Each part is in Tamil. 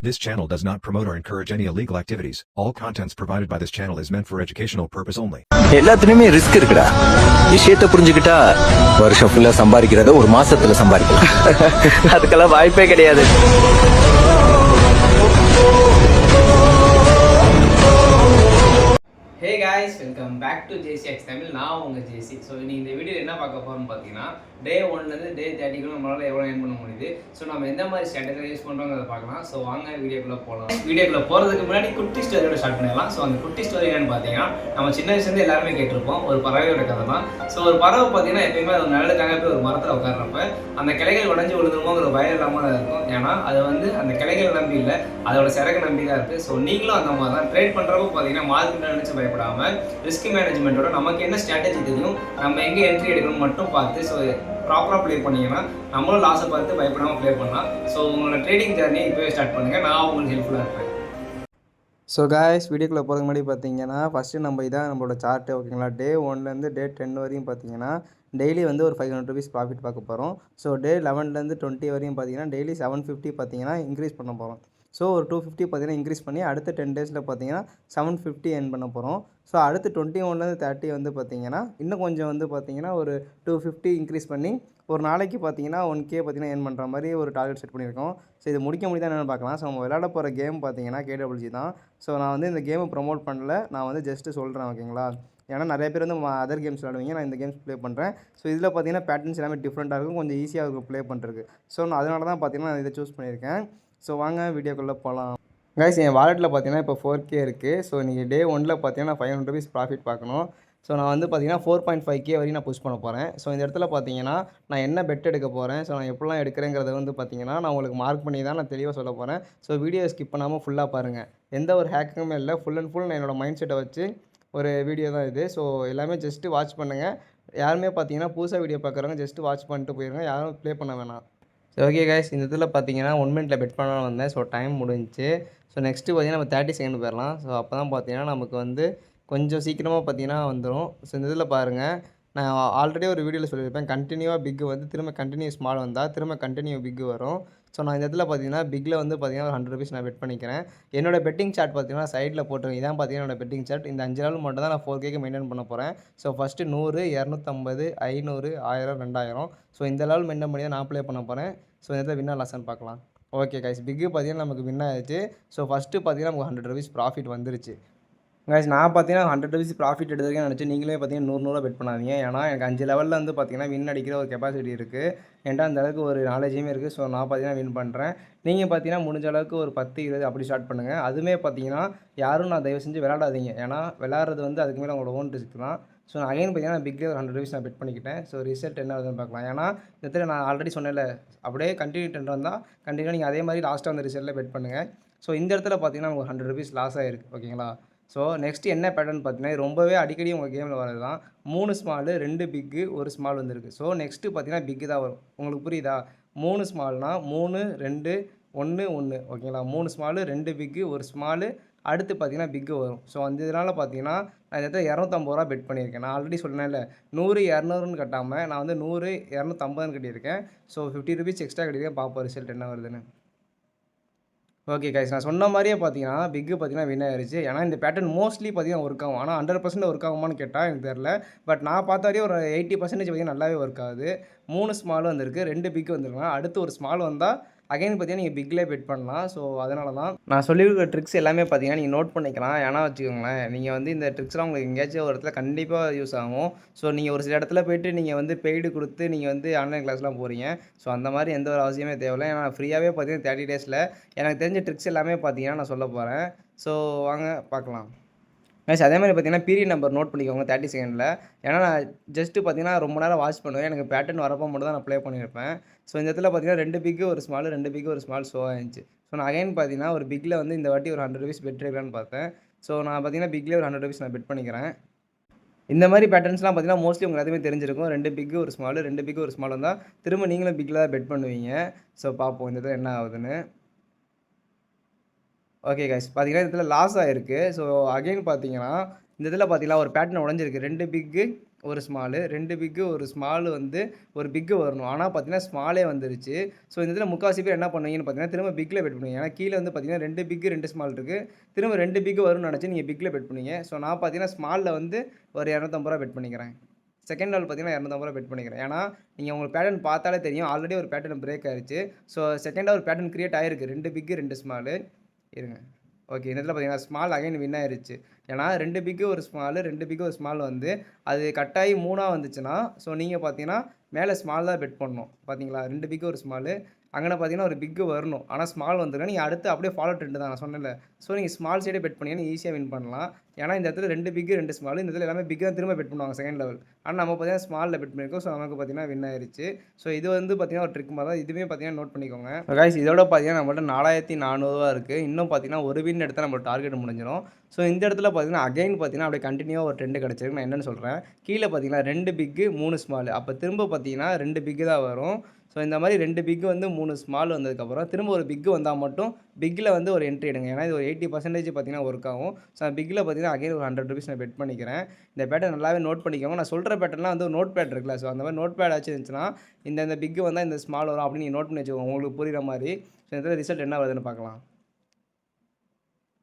This channel does not promote or encourage any illegal activities. All contents provided by this channel is meant for educational purpose only. எல்லாத்துலயுமே ரிஸ்க் இருக்குடா. விஷயத்தை புரிஞ்சுக்கிட்டா வருஷம் ஃபுல்லா சம்பாதிக்கிறத ஒரு மாசத்துல சம்பாதிக்கலாம். அதுக்கெல்லாம் வாய்ப்பே கிடையாது. Hey guys, welcome back to JCX தமிழ். நான் உங்கள் ஜேசி. ஸோ நீங்கள் இந்த வீடியோ என்ன பார்க்க போகிறோம்னு பார்த்தீங்கன்னா, டே 1லேருந்து டே 30க்கு நம்மளால் எவ்வளோ ஏர்ன் பண்ண முடியுது, ஸோ நம்ம எந்த மாதிரி ஸ்ட்ராட்டஜி யூஸ் பண்ணுறோங்கிறத பார்க்கலாம். ஸோ வாங்க வீடியோக்குள்ளே போகலாம். வீடியோக்குள்ளே போகிறதுக்கு முன்னாடி குட்டி ஸ்டோரியோட ஸ்டார்ட் பண்ணிடலாம். ஸோ அந்த குட்டி ஸ்டோரி என்னென்னு பார்த்தீங்கன்னா, நம்ம சின்ன வயசுலேருந்து எல்லாருமே கேட்டிருப்போம், ஒரு பறவையோட கதை தான். ஸோ ஒரு பறவை பார்த்தீங்கன்னா எப்பயுமே அது நிழலுக்காக போய் ஒரு மரத்தில் உட்கார்றப்ப அந்த கிளைகள் உடஞ்சி விழுந்துருமோங்கிற பயம் இல்லாமல் தான் இருக்கும். ஏன்னா அது வந்து அந்த கிளைகள் நம்பி இல்லை, அதோட சிறகு நம்பி தான் இருக்குது. ஸோ நீங்களும் அந்த மாதிரி தான் ட்ரேட் பண்ணுறப்போ பார்த்தீங்கன்னா மார்க்கெட்டை நினச்சி பயப்படாமல் ரிஸ்க் மேனேஜ்மெண்ட்டோட நமக்கு என்ன ஸ்ட்ராட்டஜி தெரியும், நம்ம எங்கே என்ட்ரி எடுக்கணும்னு மட்டும் பார்த்து ஸோ ப்ராப்பராக ப்ளே பண்ணிங்கன்னா நம்மளும் லாஸை பார்த்து பயப்படாமல் ப்ளே பண்ணலாம். ஸோ உங்களோட ட்ரேடிங் ஜர்னி இப்போவே ஸ்டார்ட் பண்ணுங்கள். நான் உங்களுக்கு ஹெல்ப்ஃபுல்லாக இருப்பேன். ஸோ காய்ஸ், வீடியோக்குள்ளே போகிறதுக்கு முன்னாடி பார்த்தீங்கன்னா ஃபஸ்ட்டு நம்ம இதான் நம்மளோட சார்ட்டு, ஓகேங்களா. டே 1லேருந்து டே 10 வரையும் பார்த்தீங்கன்னா டெய்லி வந்து ஒரு 500 rupees ப்ராஃபிட் பார்க்க போகிறோம். ஸோ டே 11லேருந்து 20 வரையும் பார்த்தீங்கன்னா டெய்லி 750 பார்த்தீங்கன்னா இன்க்ரீஸ் பண்ண போகிறோம். ஸோ ஒரு 250 பார்த்தீங்கன்னா இன்க்ரீஸ் பண்ணி அடுத்த 10 daysல பார்த்தீங்கன்னா 750 earn பண்ண போகிறோம். ஸோ அடுத்து 21லேருந்து 30 வந்து பார்த்தீங்கன்னா இன்னும் கொஞ்சம் வந்து பார்த்தீங்கன்னா ஒரு 250 இன்க்ரீஸ் பண்ணி ஒரு நாளைக்கு பார்த்தீங்கன்னா 1K பார்த்தீங்கன்னா earn பண்ணுற மாதிரி ஒரு டார்கெட் செட் பண்ணியிருக்கோம். ஸோ இது முடிக்க முடியுதா என்னென்னு பார்க்கலாம். ஸோ நம்ம விளையாட போகிற கேம் பார்த்தீங்கன்னா KWG தான். ஸோ நான் வந்து இந்த கேமை ப்ரொமோட் பண்ணல, நான் வந்து ஜஸ்ட்டு சொல்கிறேன், ஓகேங்களா. ஏன்னா நிறைய பேர் வந்து அதர் கேம்ஸ் விளையாடுவீங்க, நான் இந்த கேம்ஸ் ப்ளே பண்ணுறேன். ஸோ இதில் பார்த்தீங்கன்னா பேட்டர்ன்ஸ் எல்லாமே டிஃப்ரெண்ட்டாக இருக்கும், கொஞ்சம் ஈஸியாக இருக்கும் ப்ளே பண்ணுறதுக்கு. ஸோ நான் அதனால தான் பார்த்தீங்கன்னா நான் இதை சூஸ் பண்ணியிருக்கேன். ஸோ வாங்க வீடியோக்குள்ளே போகலாம். கைஸ், என் வாலெட்டில் பார்த்தீங்கன்னா இப்போ 4K இருக்குது. ஸோ நீங்கள் டே 1ல் பார்த்தீங்கன்னா 500 rupees ப்ராஃபிட் பார்க்கணும். ஸோ நான் வந்து பார்த்தீங்கன்னா 4.5K வரையும் நான் புஷ் பண்ண போகிறேன். ஸோ இந்த இடத்துல பார்த்தீங்கன்னா நான் என்ன பெட் எடுக்க போகிறேன், ஸோ நான் எப்படிலாம் எடுக்கிறேங்கிறத வந்து பார்த்தீங்கன்னா நான் உங்களுக்கு மார்க் பண்ணி தான் நான் தெளிவாக சொல்ல போகிறேன். ஸோ வீடியோ ஸ்கிப் பண்ணாமல் ஃபுல்லாக பாருங்கள். எந்த ஒரு ஹேக்குமே இல்லை, ஃபுல் அண்ட் ஃபுல் நான் என்னோடய மைண்ட் செட்டை வச்சு ஒரு வீடியோ தான் இது. ஸோ எல்லாமே ஜஸ்ட்டு வாட்ச் பண்ணுங்கள். யாருமே பார்த்தீங்கன்னா புதுசாக வீடியோ பார்க்குறவங்க ஜஸ்ட்டு வாட்ச் பண்ணிட்டு போயிருங்க, யாரும் ப்ளே பண்ண வேணாம். ஸோ ஓகே கைஸ், இந்த இதில் பார்த்தீங்கன்னா 1 minute பெட் பண்ணலாம் வந்தேன். ஸோ டைம் முடிஞ்சிச்சு. ஸோ நெக்ஸ்ட்டு பார்த்தீங்கன்னா நம்ம 30 செகண்ட் போயிடலாம். ஸோ அப்போ தான் பார்த்தீங்கன்னா நமக்கு வந்து கொஞ்சம் சீக்கிரமாக பார்த்தீங்கன்னா வந்துடும். ஸோ இந்த இதில் பாருங்கள், நான் ஆல்ரெடி ஒரு வீடியோவில் சொல்லியிருப்பேன், கண்டினியூவாக பிக்கு வந்து திரும்ப கண்டினியூ ஸ்மால் வந்தால் திரும்ப கண்டினியூ பிக்கு வரும். ஸோ நான் இந்த இடத்துல பார்த்தீங்கன்னா பிக்கில் வந்து பார்த்தீங்கன்னா ஒரு 100 rupees நான் பெட் பண்ணிக்கிறேன். என்னோடய பெட்டிங் சார்ட் பார்த்தீங்கன்னா சைடில் போட்டுருங்க. இதான் பார்த்தீங்கன்னா என்னோடய பெட்டிங் சார்ட். இந்த 5 நாள் மட்டும் தான் நான் 4Kக்கு மெயின்டைன் பண்ண போகிறேன். So first 100, 250, 500, 1000, 2000. ஸோ இந்த லெவல் மெயின்டைன் பண்ணி தான் நான் ப்ளே பண்ண போகிறேன். ஸோ இந்த இடத்துல வின்னா லாஸ்ன்னு பார்க்கலாம். ஓகே கைஸ், பிக்கு பார்த்தீங்கன்னா நமக்கு வின் ஆயிடுச்சு. ஸோ ஃபஸ்ட்டு பார்த்தீங்கன்னா நமக்கு 100 rupees ப்ராஃபிட் வந்துருச்சு. கைஸ், நான் பார்த்தீங்கன்னா 100 rupees ப்ராஃபிட் எடுத்துருக்கேன் நினச்சி நீங்களே பார்த்தீங்கன்னா 100 பெட் பண்ணாதீங்க. ஏன்னா எனக்கு 5 லெவலில் வந்து பார்த்தீங்கன்னா வின் அடிக்கிற ஒரு கெப்பாசிட்டி இருக்குது, என்கிட்ட அந்த அளவுக்கு ஒரு நாலேஜுமே இருக்குது. ஸோ நான் பார்த்தீங்கன்னா வின் பண்ணுறேன். நீங்கள் பார்த்தீங்கன்னா முடிஞ்ச அளவுக்கு ஒரு 10, 20 அப்படி ஸ்டார்ட் பண்ணுங்கள். அதுவுமே பார்த்தீங்கன்னா யாரும் நான் தயவு செஞ்சு விளையாடாதீங்க. ஏன்னா விளையாடுறது வந்து அதுக்கு மேலே உங்களோட ஓன் ரிஸ்க் தான். ஸோ நான் அகைன் பார்த்தீங்கன்னா பிக்லேயே ஒரு 100 rupees நான் பெட் பண்ணிக்கிட்டேன். ஸோ ரிசல்ட் என்ன ஆகுதுன்னு பார்க்கலாம். ஏன்னா இந்த இடத்துல நான் ஆல்ரெடி சொன்னேன்ல, அப்படியே கண்டினியூ ட்ரெண்ட் வந்தால் கண்டினியூ நீங்கள் அதே மாதிரி லாஸ்ட்டாக அந்த ரிசல்ட்டில் பெட் பண்ணுங்கள். ஸோ இந்த இடத்துல பார்த்தீங்கன்னா நமக்கு 100 rupees லாஸ் ஆகிருக்கு, ஓகேங்களா. ஸோ நெக்ஸ்ட்டு என்ன பேட்டர்ன் பார்த்தீங்கன்னா ரொம்பவே அடிக்கடி உங்கள் கேமில் வரது தான். 3 ஸ்மாலு 2 பிக்கு 1 ஸ்மால் வந்துருக்கு. ஸோ நெக்ஸ்ட்டு பார்த்தீங்கன்னா பிக்கு தான் வரும். உங்களுக்கு புரியுதா? 3 ஸ்மால்னா 3, 2, 1, 1, ஓகேங்களா. 3 ஸ்மாலு 2 பிக்கு 1 ஸ்மாலு, அடுத்து பார்த்தீங்கன்னா பிக்கு வரும். ஸோ அந்த இதனால் பார்த்தீங்கன்னா நான் இந்த இடத்துல 250 ரூபா பெட் பண்ணியிருக்கேன். நான் ஆல்ரெடி சொன்னேன்ல, 100, 200ன்னு கட்டாமல் நான் வந்து 100, 250ன்னு கட்டியிருக்கேன். ஸோ 50 rupees எக்ஸ்ட்ரா கட்டியிருக்கேன். பார்ப்போம் ரிசல்ட் என்ன வருதுன்னு. ஓகே கைஸ், நான் சொன்ன மாதிரியே பார்த்தீங்கன்னா பிக்கு பார்த்தீங்கன்னா வின் ஆயிருச்சு. ஏன்னா இந்த பேட்டர்ன் மோஸ்ட்லி பார்த்தீங்கன்னா ஒர்க் ஆகும். ஆனால் 100% ஒர்க் ஆகுமான்னு கேட்டால் எனக்கு தெரில. பட் நான் பார்த்த வரையும் ஒரு 80% பார்த்தீங்கன்னா நல்லாவே ஒர்க் ஆகுது. 3 ஸ்மால் வந்திருக்கு, 2 பிக்கு வந்துருக்கலாம். அடுத்து ஒரு ஸ்மால் வந்தால் அகைன் பார்த்தீங்கன்னா நீங்கள் பிக்லேயே பெட் பண்ணலாம். ஸோ அதனால தான் நான் சொல்லியிருக்கிற ட்ரிக்ஸ் எல்லாமே பார்த்தீங்கன்னா நீங்கள் நோட் பண்ணிக்கலாம். ஏன்னா வச்சுக்கோங்களேன், நீங்கள் வந்து இந்த ட்ரிக்ஸ்லாம் உங்களுக்கு எங்கேயாச்சும் ஒரு இடத்துல கண்டிப்பாக யூஸ் ஆகும். ஸோ நீங்கள் ஒரு சில இடத்துல போய்ட்டு நீங்கள் வந்து பெய்டு கொடுத்து நீங்கள் வந்து ஆன்லைன் கிளாஸ்லாம் போகிறீங்க. ஸோ அந்த மாதிரி எந்த ஒரு அவசியமே தேவையில்லை. ஏன்னா ஃப்ரீயாகவே பார்த்தீங்கன்னா 30 daysல எனக்கு தெரிஞ்ச ட்ரிக்ஸ் எல்லாமே பார்த்தீங்கன்னா நான் சொல்ல போகிறேன். ஸோ வாங்க பார்க்கலாம். கைஸ், அதே மாதிரி பார்த்தீங்கன்னா பீரியட் நம்பர் நோட் பண்ணிக்கோங்க 30 செகண்டில். ஏன்னா நான் ஜஸ்ட்டு பார்த்தீங்கன்னா ரொம்ப நேரம் வாட்ச் பண்ணுவேன். எனக்கு பேட்டர்ன் வரப்போ மட்டும் தான் நான் ப்ளே பண்ணியிருப்பேன். ஸோ இந்த இடத்துல பார்த்தீங்கன்னா 2 பிக்கு 1 ஸ்மால், 2 பிக்கு 1 ஸ்மால் ஷோ ஆயிருந்துச்சு. ஸோ நான் அகைன் பார்த்தீங்கன்னா ஒரு பிக்கில் வந்து இந்த வாட்டி ஒரு 100 rupees பெட் எடுக்கலான்னு பார்த்தேன். ஸோ நான் பார்த்தீங்கன்னா பிக்லேயே ஒரு 100 rupees நான் பெட் பண்ணிக்கிறேன். இந்த மாதிரி பேட்டர்ன்ஸ்லாம் பார்த்தீங்கன்னா மோஸ்ட்லி உங்களுக்கு எல்லாத்தையுமே தெரிஞ்சிருக்கும். 2 பிக்கு 1 ஸ்மால், 2 பிக்கு 1 ஸ்மால் வந்தால் திரும்ப நீங்களும் பிக்கில் தான் பெட் பண்ணுவீங்க. ஸோ பார்ப்போம் இந்த இடத்துல என்ன ஆகுதுன்னு. ஓகே கைஸ், பார்த்தீங்கன்னா இதில் லாஸ் ஆகிருக்கு. ஸோ அகைன் பார்த்தீங்கன்னா இந்த இதில் பார்த்தீங்கன்னா ஒரு பேட்டர்ன் உடஞ்சிருக்கு. 2 பிக்கு ஒரு ஸ்மாலு, 2 பிக்கு ஒரு ஸ்மாலு வந்து ஒரு பிக்கு வரணும். ஆனா பார்த்தீங்கன்னா, ஸ்மாலே வந்துருச்சு. ஸோ இந்த இதில முக்காவாசி பேர் என்ன பண்ணுவீங்கன்னு பார்த்தீங்கன்னா, திரும்ப பிக்ல பெட் பண்ணுவீங்க. ஏன்னா கீழ வந்து பார்த்தீங்கன்னா 2 பிக்கு 2 ஸ்மால் இருக்கு. திரும்ப 2 பிக்கு வரும்னு நெனச்சு நீங்க பிக்ல பெட் பண்ணுவீங்க. ஸோ நான் பார்த்தீங்கன்னா, ஸ்மால்ல வந்து ஒரு ரூ. 250 பெட் பண்ணிக்கிறேன். செகண்ட் லெவல் பார்த்தீங்கன்னா, ரூ. 250 பெட் பண்ணிக்கிறேன். ஏன்னா, நீங்க உங்களுக்கு பேட்டர்ன் பார்த்தாலே தெரியும். ஆல்ரெடி ஒரு பேட்டர்ன் பிரேக் ஆயிருச்சு. ஸோ செகண்டா ஒரு பேட்டர்ன் கிரியேட் ஆயிருக்கு. 2 பிக்கு 2 ஸ்மாலு. இருங்க. ஓகே. இந்த இடத்துல பார்த்தீங்கன்னா, ஸ்மால் அகைன் வின் ஆயிருச்சு. ஏன்னா 2 பிக்கு ஒரு ஸ்மாலு, 2 பிக்கு ஒரு ஸ்மால் வந்து அது கட் ஆகி 3ஆ வந்துச்சுன்னா, ஸோ நீங்க பார்த்தீங்கன்னா, மேல ஸ்மால் தான் பெட் பண்ணணும். பார்த்தீங்களா? 2 பிக்கு ஒரு ஸ்மாலு. அங்கன பார்த்தீங்கன்னா, ஒரு பிக்கு வரணும். ஆனா ஸ்மால் வந்துரும். நீங்க அடுத்து அப்படியே ஃபாலோ ட்ரெண்ட் தான் நான் சொன்னேன்ல. ஸோ நீங்க ஸ்மால் சைடே பெட் பண்ணீங்கன்னா ஈஸியா வின் பண்ணலாம். ஏன்னா இந்த இடத்துல 2 பிக்கு 2 ஸ்மாலு. இந்த இடத்துல எல்லாமே பிக் தான் திரும்ப பெட் பண்ணுவாங்க செகண்ட் லெவல். ஆனா நம்ம பார்த்தீங்கன்னா, ஸ்மால்ல பெட் பண்ணியிருக்கோம். ஸோ நமக்கு பார்த்தீங்கன்னா வின் ஆயிருச்சு. ஸோ இது வந்து பார்த்தீங்கன்னா, ஒரு ட்ரிக் மாரி தான். இதுவுமே பார்த்தீங்கன்னா நோட் பண்ணிக்கோங்க. கைஸ் இதோட பார்த்தீங்கன்னா, நம்மள்ட்ட ரூ. 4400 இருக்கு. இன்னும் பார்த்தீங்கன்னா, ஒரு வின் எடுத்தா நம்மளோட டார்கெட் முடிஞ்சிரும். ஸோ இந்த இடத்துல பார்த்தீங்கன்னா, அகைன் பார்த்தீங்கன்னா, அப்படியே கன்டினியூவா ஒரு ட்ரெண்ட் கிடைச்சிருக்கு. நான் என்னன்னு சொல்றேன். கீழ பார்த்தீங்கன்னா 2 பிக்கு 3 ஸ்மாலு. அப்ப திரும்ப பார்த்தீங்கன்னா 2 பிக்கு தான் வரும். ஸோ இந்த மாரி 2 பிக் வந்து 3 ஸ்மால் வந்ததுக்கப்புறம் திரும்ப ஒரு பிக் வந்தா மட்டும் பிக்ல வந்து ஒரு என்ட்ரி எடுங்க. ஏன்னா இது ஒரு 80% பார்த்தீங்கன்னா ஒர்க் ஆகும். ஸோ பிக்ல பார்த்தீங்கன்னா அகைன் ஒரு ₹100 நான் பெட் பண்ணிக்கிறேன். இந்த பேட்டர்ன் நல்லாவே நோட் பண்ணிக்கோங்க. நான் சொல்ற பேட்டர்ன்லாம் வந்து ஒரு நோட் பேட் இருக்குல்ல. ஸோ அந்த மாரி நோட் பேட் ஆச்சும் இருந்துச்சுன்னா, இந்த பிக் வந்தா இந்த ஸ்மால் வரும் அப்படின்னு நீங்க நோட் பண்ணி வச்சுக்கோங்க. உங்களுக்கு புரியிற மாரி. ஸோ இந்த ரிசல்ட் என்ன வருதுன்னு பார்க்கலாம்.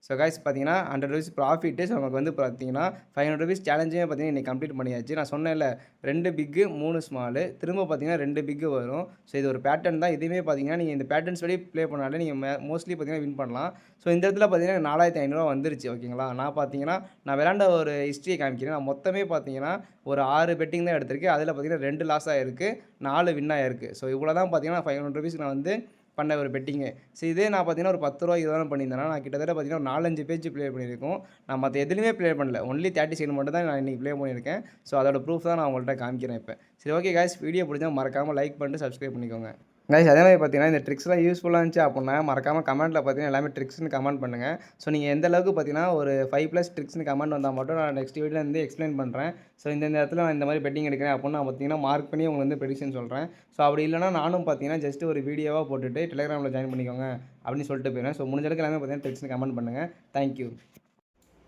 ஸோ கைஸ் பார்த்தீங்கன்னா ₹100 ப்ராஃபிட்டு. ஸோ நமக்கு வந்து பார்த்தீங்கன்னா ₹500 சேலஞ்சுமே பார்த்தீங்கன்னா இன்றைக்கி கம்ப்ளீட் பண்ணியாச்சு. நான் சொன்னேன்ல 2 பிக்கு 3 ஸ்மாலு. திரும்ப பார்த்தீங்கன்னா 2 பிக்கு வரும். ஸோ இது ஒரு பேட்டர்ன் தான். இதுவுமே பார்த்தீங்கன்னா நீங்கள் இந்த பேட்டர்ன்ஸ் படி ப்ளே பண்ணாலே நீங்கள் மோஸ்ட்லி பார்த்தீங்கன்னா வின் பண்ணலாம். ஸோ இந்த இடத்துல பார்த்தீங்கன்னா ₹4500 வந்துருச்சு ஓகேங்களா. நான் பார்த்தீங்கன்னா நான் விளாண்ட ஒரு ஹிஸ்ட்ரியை காமிக்கிறேன். நான் மொத்தமே பார்த்தீங்கன்னா ஒரு 6 பெட்டிங் தான் எடுத்திருக்கேன். அதில் பார்த்தீங்கன்னா 2 லாஸ் ஆகிருக்கு, 4 வின் ஆகிருக்கு. ஸோ இவ்வளோ தான் பார்த்தீங்கன்னா ₹500 நான் வந்து பண்ண ஒரு பெட்டிங்கு. ஸோ இதே நான் பார்த்தீங்கன்னா ஒரு ₹10 ₹20 பண்ணியிருந்தேன்னா, நான் கிட்டத்தட்ட பார்த்தீங்கன்னா ஒரு 4, 5 பேஜ் ப்ளே பண்ணியிருக்கோம். நான் மற்ற எதுலையுமே ப்ளே பண்ணல. ஒன்லி 30 செகண்ட் மட்டும் தான் நான் இன்றைக்கி ப்ளே பண்ணியிருக்கேன். ஸோ அதோட ப்ரூஃப் தான் நான் உங்கள்கிட்ட காமிக்கிறேன் இப்போ. சரி ஓகே காய்ஸ், வீடியோ பிடிச்சா மறக்காமல் லைக் பண்ணிட்டு சப்ஸ்கிரைப் பண்ணிக்கோங்க. கைஸ் அதே மாதிரி பார்த்தீங்கன்னா இந்த ட்ரிக்ஸ்லாம் யூஸ்ஃபுல்லாக இருந்துச்சு அப்படின்னா மறக்காமல் கமெண்ட்டில் பார்த்தீங்கன்னா எல்லாமே ட்ரிக்ஸ்னு கமெண்ட் பண்ணுங்கள். ஸோ நீங்கள் எந்த அளவுக்கு பார்த்தீங்கன்னா ஒரு 5+ ட்ரிக்ஸ்னு கமெண்ட் வந்தால் மட்டும் நான் நெக்ஸ்ட் வீடியோவில் வந்து எக்ஸ்பிளைன் பண்ணுறேன். ஸோ இந்த இடத்துல நான் இந்த மாதிரி பெட்டிங் எடுக்கிறேன் அப்படின்னு நான் பார்த்தீங்கன்னா மார்க் பண்ணி உங்களுக்கு வந்து ப்ரெடிக்ஷன் சொல்கிறேன். ஸோ அப்படி இல்லைனா நானும் பார்த்தீங்கன்னா ஜஸ்ட் ஒரு வீடியோவாக போட்டுட்டு டெலிகிராமில் ஜாயின் பண்ணிக்கோங்க அப்படின்னு சொல்லிட்டு போயிடுறேன். ஸோ முடிஞ்ச அளவுக்கு எல்லாமே பார்த்தீங்கன்னா ட்ரிக்ஸ்னு கமெண்ட் பண்ணுங்கள். தேங்க்யூ.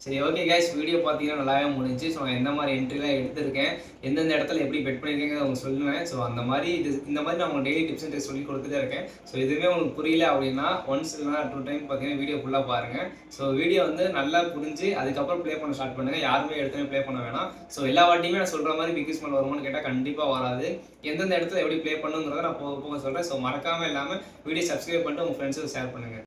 சரி ஓகே கைஸ், வீடியோ பார்த்தீங்கன்னா நல்லாவே முடிஞ்சு. ஸோ நான் எந்த மாதிரி என்ட்ரிலாம் எடுத்திருக்கேன், எந்தெந்த இடத்துல எப்படி பெட் பண்ணியிருக்கேங்க அவங்க சொல்லுவேன். ஸோ அந்த மாதிரி இந்த மாதிரி நான் உங்களுக்கு டெய்லி டிப்ஸ் அண்ட் ட்ரிக்ஸ் சொல்லி கொடுத்துட்டே இருக்கேன். ஸோ இதுவுமே உங்களுக்கு புரியல அப்படின்னா ஒன்ஸ் இல்லைனா 2 டைம் பார்த்தீங்கன்னா வீடியோ ஃபுல்லாக பாருங்கள். ஸோ வீடியோ வந்து நல்லா புரிஞ்சு அதுக்கப்புறம் ப்ளே பண்ண ஸ்டார்ட் பண்ணுங்கள். யாருமே எடுத்துமே ப்ளே பண்ண வேணாம். ஸோ எல்லா வாட்டியுமே நான் சொல்கிற மாதிரி பிக் ஸ்மால் வருமானு கேட்டால் கண்டிப்பாக வராது. எந்தெந்த இடத்துல எப்படி ப்ளே பண்ணுங்கிறத நான் போக போக சொல்கிறேன். ஸோ மறக்காமல் இல்லாமல் வீடியோ சப்ஸ்கிரைப் பண்ணிட்டு உங்கள் ஃப்ரெண்ட்ஸுக்கு ஷேர் பண்ணுங்கள்.